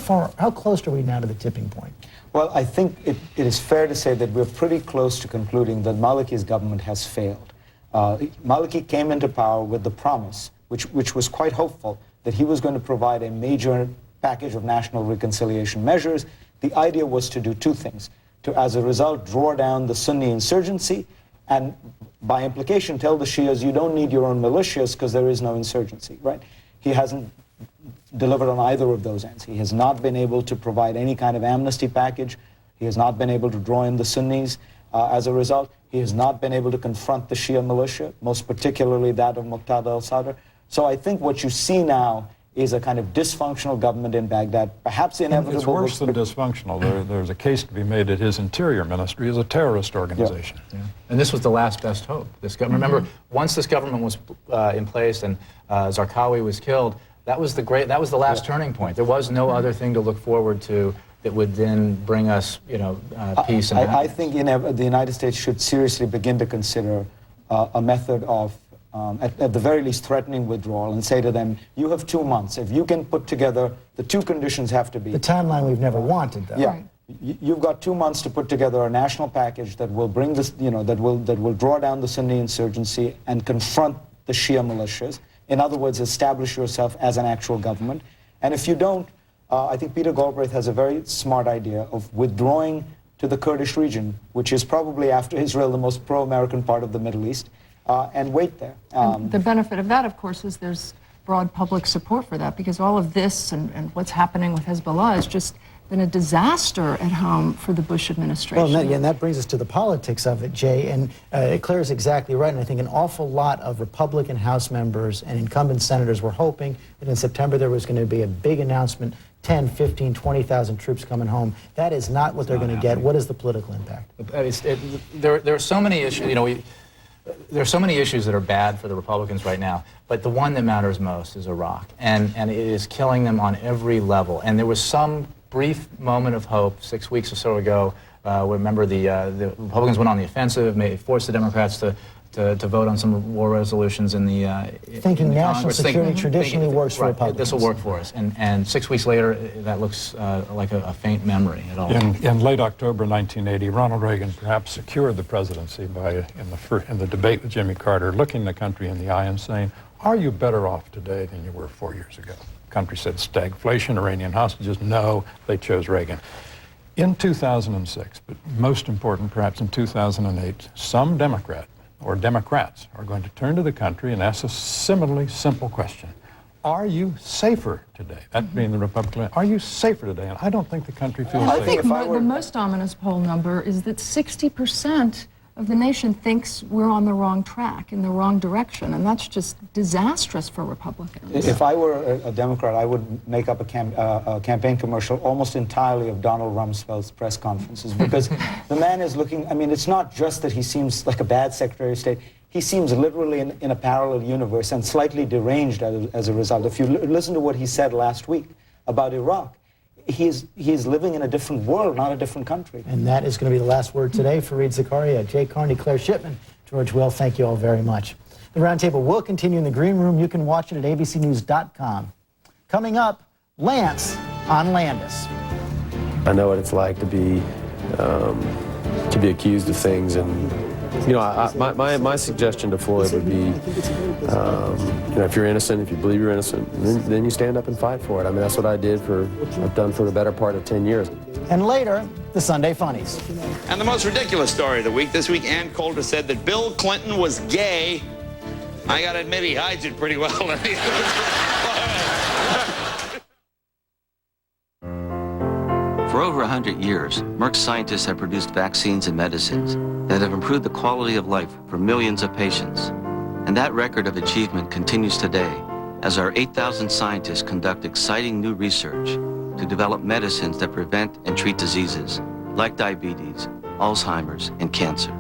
close are we now to the tipping point? Well, I think it is fair to say that we're pretty close to concluding that Maliki's government has failed. Maliki came into power with the promise, which was quite hopeful, that he was going to provide a major package of national reconciliation measures. The idea was to do two things: to, as a result, draw down the Sunni insurgency, and by implication tell the Shias, you don't need your own militias because there is no insurgency, right? He hasn't delivered on either of those ends. He has not been able to provide any kind of amnesty package. He has not been able to draw in the Sunnis. As a result, he has not been able to confront the Shia militia, most particularly that of Muqtada al-Sadr. So I think what you see now is a kind of dysfunctional government in Baghdad, perhaps inevitable. It's worse than dysfunctional. There's a case to be made that his interior ministry is a terrorist organization. Yeah. And this was the last best hope. Remember, once this government was in place and Zarqawi was killed, that was the last turning point. There was no other thing to look forward to that would then bring us, peace and happiness. I think the United States should seriously begin to consider a method of, at the very least, threatening withdrawal and say to them, you have 2 months. If you can put together, the two conditions have to be... The timeline we've never wanted, though. Yeah. Right. You've got 2 months to put together a national package that will bring this, that will draw down the Sunni insurgency and confront the Shia militias. In other words, establish yourself as an actual government. And if you don't, I think Peter Galbraith has a very smart idea of withdrawing to the Kurdish region, which is probably, after Israel, the most pro-American part of the Middle East, and wait there. The benefit of that, of course, is there's broad public support for that, because all of this and what's happening with Hezbollah has just been a disaster at home for the Bush administration. Well, and that brings us to the politics of it, Jay, and Claire is exactly right, and I think an awful lot of Republican House members and incumbent senators were hoping that in September there was going to be a big announcement, 10, 15, 20,000 troops coming home. That is not what they're going to get. What is the political impact? There are so many issues. there are so many issues that are bad for the Republicans right now, but the one that matters most is Iraq, and it is killing them on every level. And there was some brief moment of hope 6 weeks or so ago. Remember, the Republicans went on the offensive, forced the Democrats to vote on some war resolutions in the thinking in the national Congress. security traditionally works for Republicans. This will work for us. And 6 weeks later, that looks like a faint memory at all. In late October 1980, Ronald Reagan perhaps secured the presidency by, in the debate with Jimmy Carter, looking the country in the eye and saying, "Are you better off today than you were 4 years ago?" The country said stagflation, Iranian hostages. No, they chose Reagan. In 2006, but most important perhaps in 2008, some Democrat or Democrats are going to turn to the country and ask a similarly simple question. Are you safer today? That being the Republican, are you safer today? And I don't think the country feels I safe. think the most ominous poll number is that 60% of the nation thinks we're on the wrong track, in the wrong direction, and that's just disastrous for Republicans. If I were a Democrat, I would make up a campaign commercial almost entirely of Donald Rumsfeld's press conferences, because the man is looking, I mean, it's not just that he seems like a bad Secretary of State, he seems literally in a parallel universe and slightly deranged as a result. If you listen to what he said last week about Iraq, he is living in a different world, not a different country. And that is going to be the last word today. Fareed Zakaria, Jay Carney, Claire Shipman, George Will, thank you all very much. The Roundtable will continue in the green room. You can watch it at abcnews.com. Coming up, Lance on Landis. I know what it's like to be accused of things, and you know, my suggestion to Floyd would be, you know, if you're innocent, if you believe you're innocent, then you stand up and fight for it. I mean, that's what I've done for the better part of 10 years. And later, the Sunday Funnies. And the most ridiculous story of the week. This week, Ann Coulter said that Bill Clinton was gay. I gotta admit, he hides it pretty well. For over 100 years, Merck scientists have produced vaccines and medicines that have improved the quality of life for millions of patients. And that record of achievement continues today as our 8,000 scientists conduct exciting new research to develop medicines that prevent and treat diseases like diabetes, Alzheimer's, and cancer.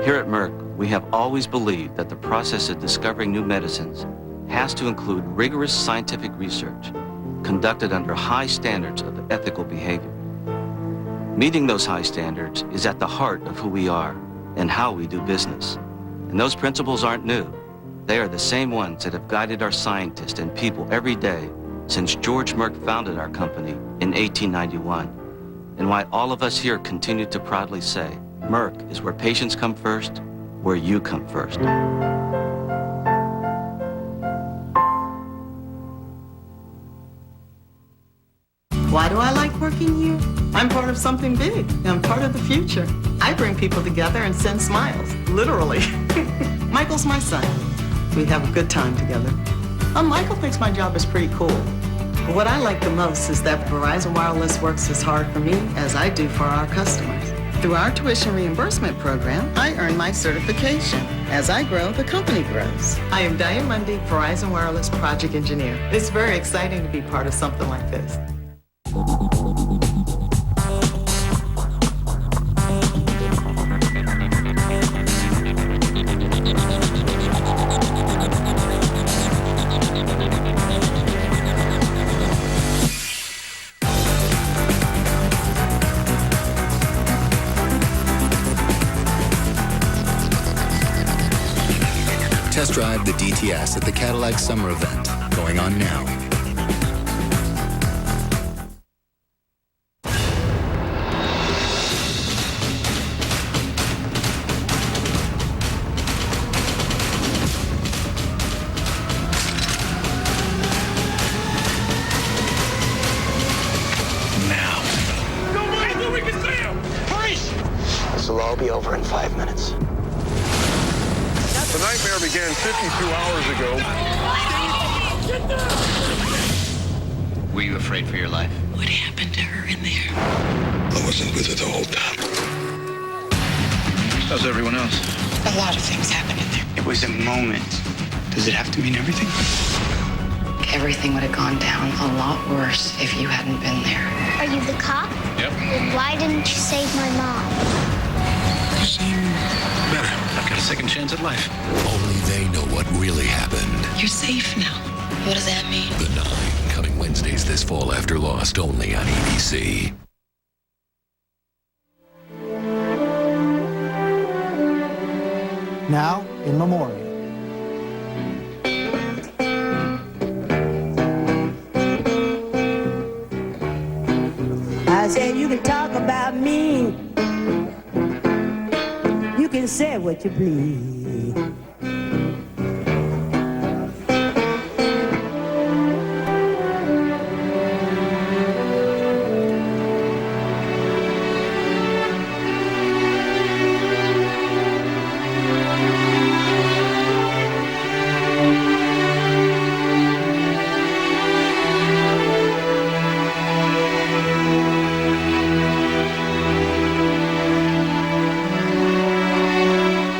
Here at Merck, we have always believed that the process of discovering new medicines has to include rigorous scientific research conducted under high standards of ethical behavior. Meeting those high standards is at the heart of who we are and how we do business. And those principles aren't new. They are the same ones that have guided our scientists and people every day since George Merck founded our company in 1891. And why all of us here continue to proudly say, Merck is where patients come first, where you come first. Why do I like working here? I'm part of something big. I'm part of the future. I bring people together and send smiles, literally. Michael's my son. We have a good time together. Michael thinks my job is pretty cool. But what I like the most is that Verizon Wireless works as hard for me as I do for our customers. Through our tuition reimbursement program, I earn my certification. As I grow, the company grows. I am Diane Mundy, Verizon Wireless Project Engineer. It's very exciting to be part of something like this. Test drive the DTS at the Cadillac Summer Event, going on now. Be over in 5 minutes. The nightmare began 52 hours ago. Were you afraid for your life? What happened to her in there? I wasn't with her the whole time. How's everyone else? A lot of things happened in there. It was a moment. Does it have to mean everything? Everything would have gone down a lot worse if you hadn't been there. Are you the cop? Yep. Then why didn't you save my mom? You seem better. I've got a second chance at life. Only they know what really happened. You're safe now. What does that mean? The Nine, coming Wednesdays this fall after Lost, only on ABC. Now, in memoriam. I said you can talk about me. You can say what you please.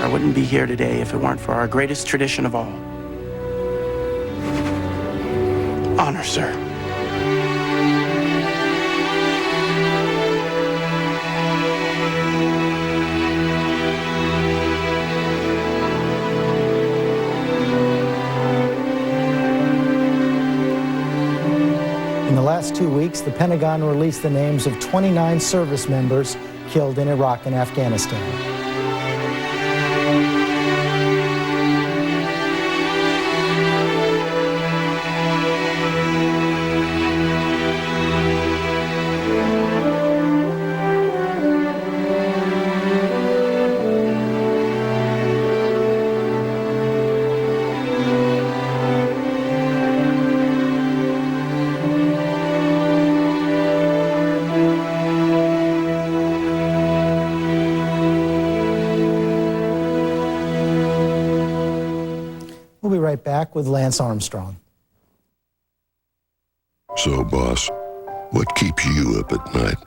I wouldn't be here today if it weren't for our greatest tradition of all. Honor, sir. In the last 2 weeks, the Pentagon released the names of 29 service members killed in Iraq and Afghanistan. We'll be right back with Lance Armstrong. So, boss, what keeps you up at night?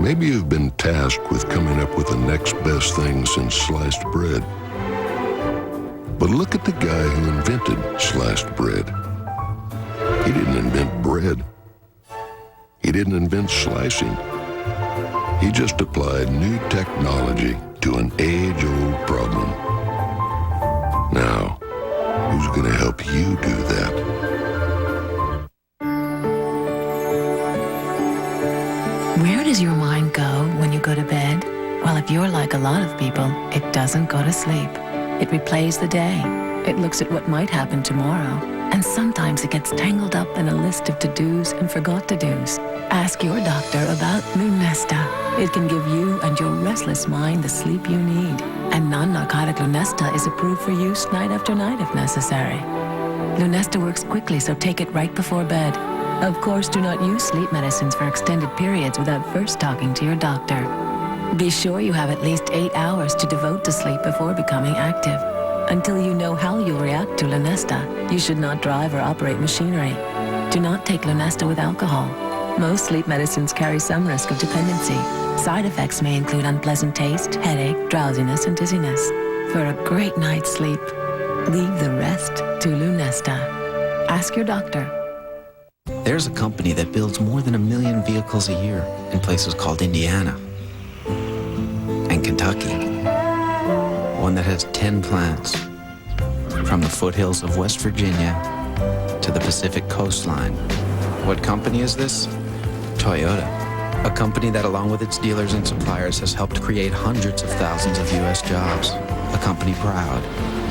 Maybe you've been tasked with coming up with the next best thing since sliced bread. But look at the guy who invented sliced bread. He didn't invent bread. He didn't invent slicing. He just applied new technology to an age-old problem. Now, who's going to help you do that? Where does your mind go when you go to bed? Well, if you're like a lot of people, it doesn't go to sleep. It replays the day. It looks at what might happen tomorrow. And sometimes it gets tangled up in a list of to-dos and forgot-to-dos. Ask your doctor about Lunesta. It can give you and your restless mind the sleep you need. And non-narcotic Lunesta is approved for use night after night if necessary. Lunesta works quickly, so take it right before bed. Of course, do not use sleep medicines for extended periods without first talking to your doctor. Be sure you have at least 8 hours to devote to sleep before becoming active. Until you know how you'll react to Lunesta, you should not drive or operate machinery. Do not take Lunesta with alcohol. Most sleep medicines carry some risk of dependency. Side effects may include unpleasant taste, headache, drowsiness, and dizziness. For a great night's sleep, leave the rest to Lunesta. Ask your doctor. There's a company that builds more than 1 million vehicles a year in places called Indiana and Kentucky. One that has 10 plants, from the foothills of West Virginia to the Pacific coastline. What company is this? Toyota. A company that, along with its dealers and suppliers, has helped create hundreds of thousands of U.S. jobs. A company proud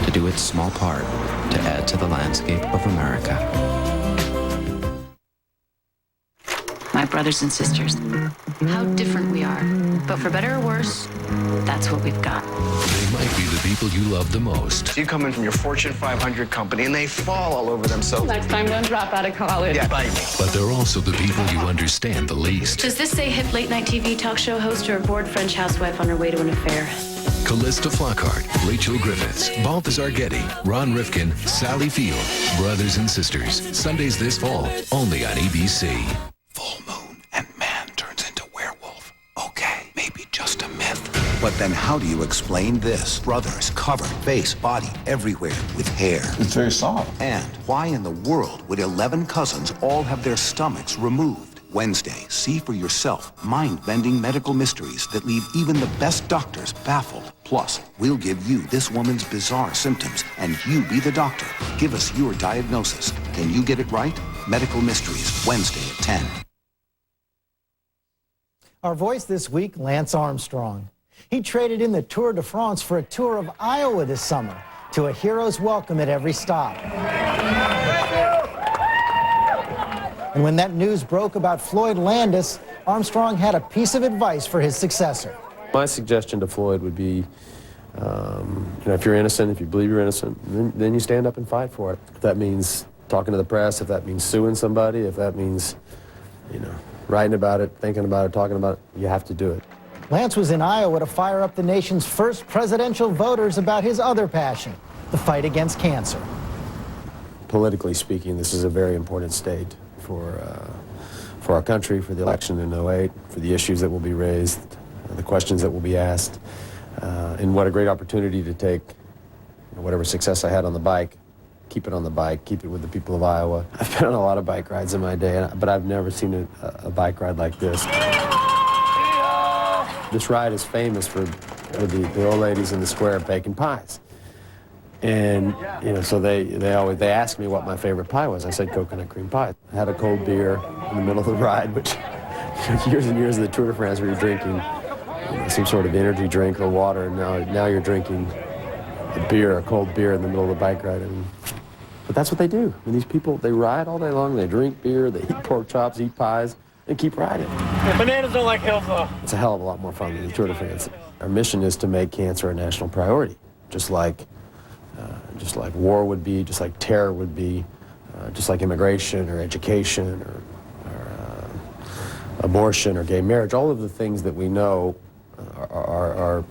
to do its small part to add to the landscape of America. My brothers and sisters, how different we are. But for better or worse, that's what we've got. They might be the people you love the most. You come in from your Fortune 500 company and they fall all over themselves. Next time, don't drop out of college. Yeah, bite me. But they're also the people you understand the least. Does this say hip late-night TV talk show host or a bored French housewife on her way to an affair? Callista Flockhart, Rachel Griffiths, Balthazar Getty, Ron Rifkin, Sally Field, Brothers and Sisters. Sundays this fall, only on ABC. Full moon and man turns into werewolf. Okay, maybe just a myth. But then how do you explain this? Brothers covered, face, body, everywhere with hair. It's very soft. And why in the world would 11 cousins all have their stomachs removed? Wednesday, see for yourself mind-bending medical mysteries that leave even the best doctors baffled. Plus, we'll give you this woman's bizarre symptoms, and you be the doctor. Give us your diagnosis. Can you get it right? Medical Mysteries, Wednesday at 10. Our voice this week, Lance Armstrong. He traded in the Tour de France for a tour of Iowa this summer, to a hero's welcome at every stop. And when that news broke about Floyd Landis, Armstrong had a piece of advice for his successor. My suggestion to Floyd would be, if you're innocent, if you believe you're innocent, then you stand up and fight for it. If that means talking to the press, if that means suing somebody, if that means, writing about it, thinking about it, talking about it, you have to do it. Lance was in Iowa to fire up the nation's first presidential voters about his other passion, the fight against cancer. Politically speaking, this is a very important state for our country, for the election in 2008, for the issues that will be raised, the questions that will be asked, and what a great opportunity to take whatever success I had on the bike, keep it on the bike, keep it with the people of Iowa. I've been on a lot of bike rides in my day, but I've never seen a bike ride like this. This ride is famous for the old ladies in the square baking pies. And, so they asked me what my favorite pie was. I said coconut cream pie. I had a cold beer in the middle of the ride, which years and years of the Tour de France where you're drinking some sort of energy drink or water, and now you're drinking a cold beer in the middle of the bike ride. But that's what they do. And these people, they ride all day long, they drink beer, they eat pork chops, eat pies, and keep riding. Bananas don't like hills, though. It's a hell of a lot more fun than the Tour de France. Our mission is to make cancer a national priority, just like war would be, just like terror would be, just like immigration or education or abortion or gay marriage. All of the things that we know are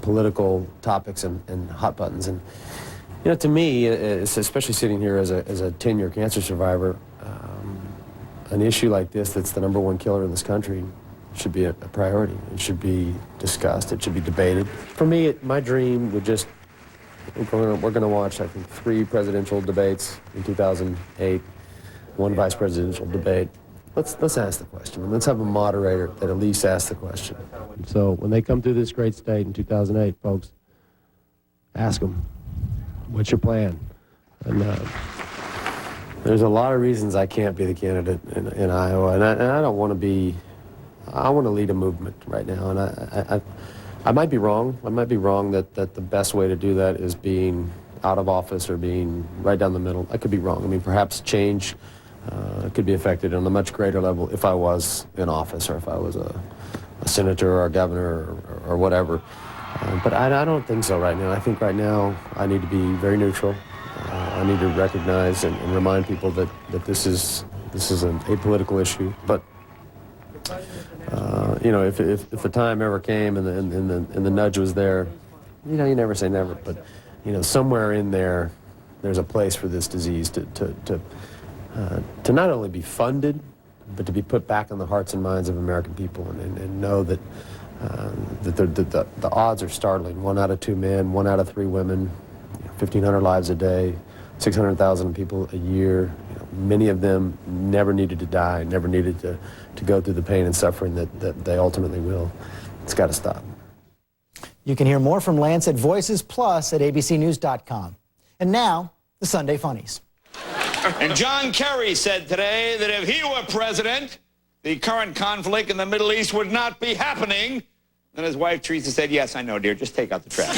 political topics and hot buttons. And to me, especially sitting here as a 10-year cancer survivor, an issue like this that's the #1 killer in this country should be a priority. It should be discussed. It should be debated. For me, my dream would just, we're going to watch, I think, 3 presidential debates in 2008, 1 vice presidential debate. Let's ask the question, and let's have a moderator that at least asks the question. So when they come through this great state in 2008, folks, ask them, what's your plan? And there's a lot of reasons I can't be the candidate in Iowa, and I don't want to be. I want to lead a movement right now, and I might be wrong. I might be wrong that the best way to do that is being out of office or being right down the middle. I could be wrong. I mean, perhaps change could be affected on a much greater level if I was in office or if I was a senator or a governor or whatever. But I don't think so right now. I think right now I need to be very neutral. I need to recognize and remind people that this is an apolitical issue. But if the time ever came and the nudge was there, you never say never. But somewhere in there, there's a place for this disease to not only be funded, but to be put back in the hearts and minds of American people and know that the odds are startling. 1 out of 2 men, 1 out of 3 women, 1,500 lives a day, 600,000 people a year. Many of them never needed to die, never needed to go through the pain and suffering that they ultimately will. It's got to stop. You can hear more from Lance at Voices Plus at abcnews.com. And now, the Sunday Funnies. And John Kerry said today that if he were president, the current conflict in the Middle East would not be happening. Then his wife, Teresa, said, yes, I know, dear, just take out the trash.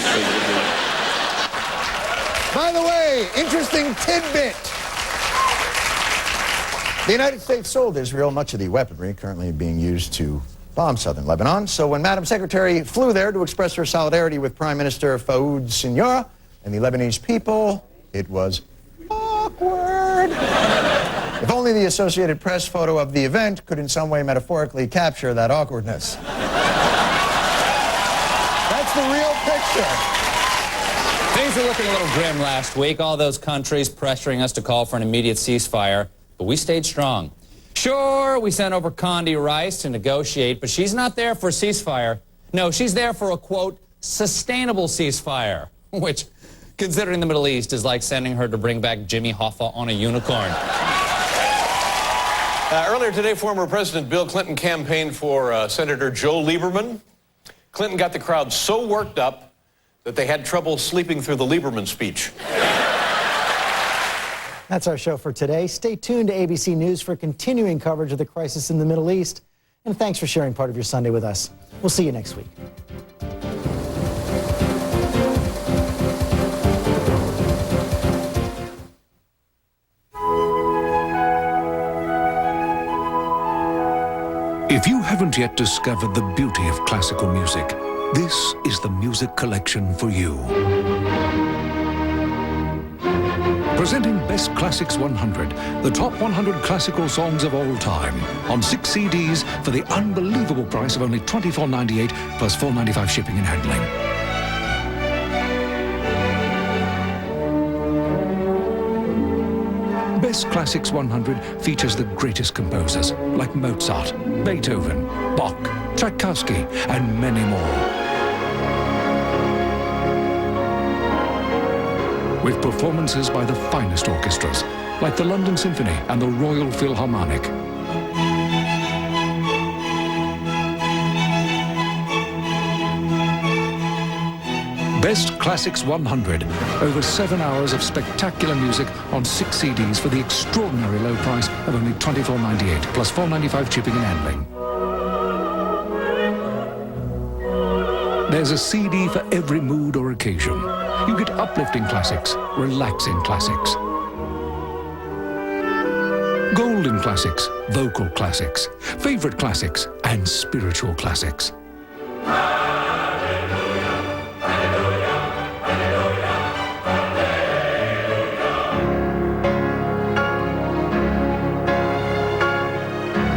By the way, interesting tidbit. The United States sold Israel much of the weaponry currently being used to bomb southern Lebanon. So when Madam Secretary flew there to express her solidarity with Prime Minister Faoud Sinora and the Lebanese people, it was awkward. If only the Associated Press photo of the event could in some way metaphorically capture that awkwardness. That's the real picture. Things were looking a little grim last week. All those countries pressuring us to call for an immediate ceasefire, but we stayed strong. Sure, we sent over Condi Rice to negotiate, but she's not there for a ceasefire. No, she's there for a, quote, sustainable ceasefire, which, considering the Middle East, is like sending her to bring back Jimmy Hoffa on a unicorn. Earlier today, former President Bill Clinton campaigned for Senator Joe Lieberman. Clinton got the crowd so worked up that they had trouble sleeping through the Lieberman speech. That's our show for today. Stay tuned to ABC News for continuing coverage of the crisis in the Middle East. And thanks for sharing part of your Sunday with us. We'll see you next week. If you haven't yet discovered the beauty of classical music, this is the music collection for you. Presenting Best Classics 100, the top 100 classical songs of all time, on 6 CDs for the unbelievable price of only $24.98 plus $4.95 shipping and handling. Best Classics 100 features the greatest composers like Mozart, Beethoven, Bach, Tchaikovsky, and many more. With performances by the finest orchestras, like the London Symphony and the Royal Philharmonic. Best Classics 100, over 7 hours of spectacular music on 6 CDs for the extraordinary low price of only $24.98, plus $4.95 shipping and handling. There's a CD for every mood or occasion. You get uplifting classics, relaxing classics, golden classics, vocal classics, favorite classics, and spiritual classics.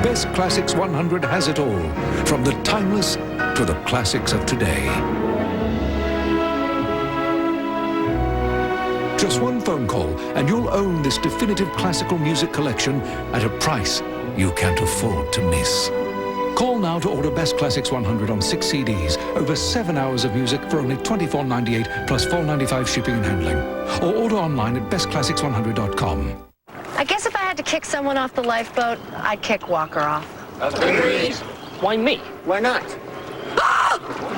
Best Classics 100 has it all, from the timeless to the classics of today. Just one phone call and you'll own this definitive classical music collection at a price you can't afford to miss. Call now to order Best Classics 100 on 6 CDs, over 7 hours of music for only $24.98 plus $4.95 shipping and handling. Or order online at bestclassics100.com. I guess if I had to kick someone off the lifeboat, I'd kick Walker off. Agreed. Why me? Why not?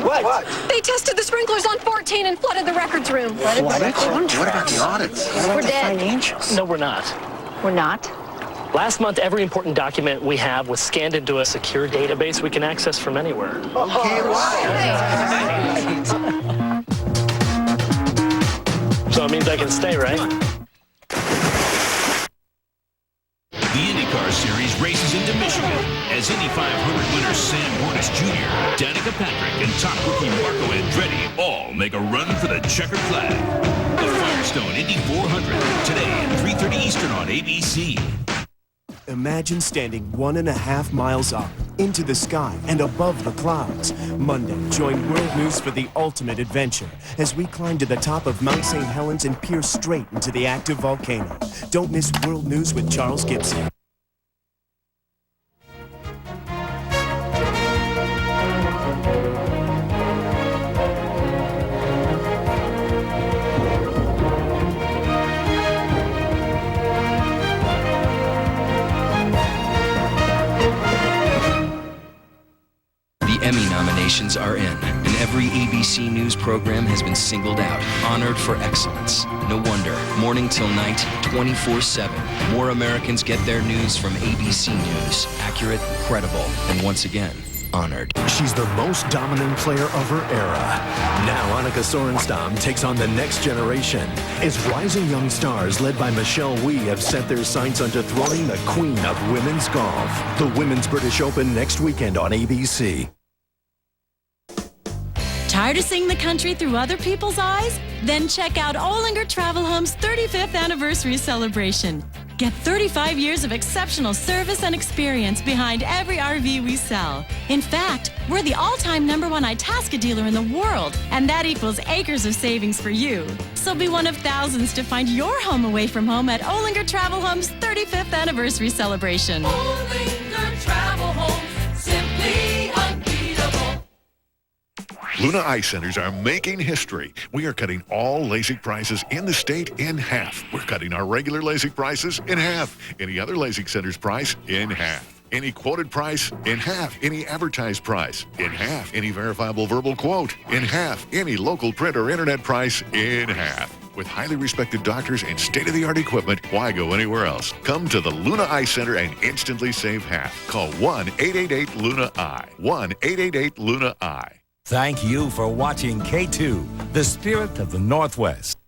What? They tested the sprinklers on 14 and flooded the records room. What about the audits? We're dead. No, we're not. We're not? Last month, every important document we have was scanned into a secure database we can access from anywhere. Okay, why? So it means I can stay, right? The IndyCar Series races into Michigan as Indy 500 winner Sam Hornish Jr., Danica Patrick, and top rookie Marco Andretti all make a run for the checkered flag. The Firestone Indy 400 today at 3:30 Eastern on ABC. Imagine standing 1.5 miles up into the sky and above the clouds. Monday, join World News for the ultimate adventure as we climb to the top of Mount St. Helens and peer straight into the active volcano. Don't miss World News with Charles Gibson. Emmy nominations are in, and every ABC News program has been singled out, honored for excellence. No wonder, morning till night, 24/7, more Americans get their news from ABC News. Accurate, credible, and once again, honored. She's the most dominant player of her era. Now Annika Sorenstam takes on the next generation as rising young stars led by Michelle Wie have set their sights on dethroning the queen of women's golf. The Women's British Open next weekend on ABC. Tired of seeing the country through other people's eyes? Then check out Olinger Travel Home's 35th anniversary celebration. Get 35 years of exceptional service and experience behind every RV we sell. In fact, we're the all-time #1 Itasca dealer in the world, and that equals acres of savings for you. So be one of thousands to find your home away from home at Olinger Travel Home's 35th anniversary celebration. Olinger Travel Homes, simply unbeatable. Luna Eye Centers are making history. We are cutting all LASIK prices in the state in half. We're cutting our regular LASIK prices in half. Any other LASIK center's price in half. Any quoted price in half. Any advertised price in half. Any verifiable verbal quote in half. Any local print or internet price in half. With highly respected doctors and state-of-the-art equipment, why go anywhere else? Come to the Luna Eye Center and instantly save half. Call 1-888-LUNA-EYE. 1-888-LUNA-EYE. Thank you for watching K2, the spirit of the Northwest.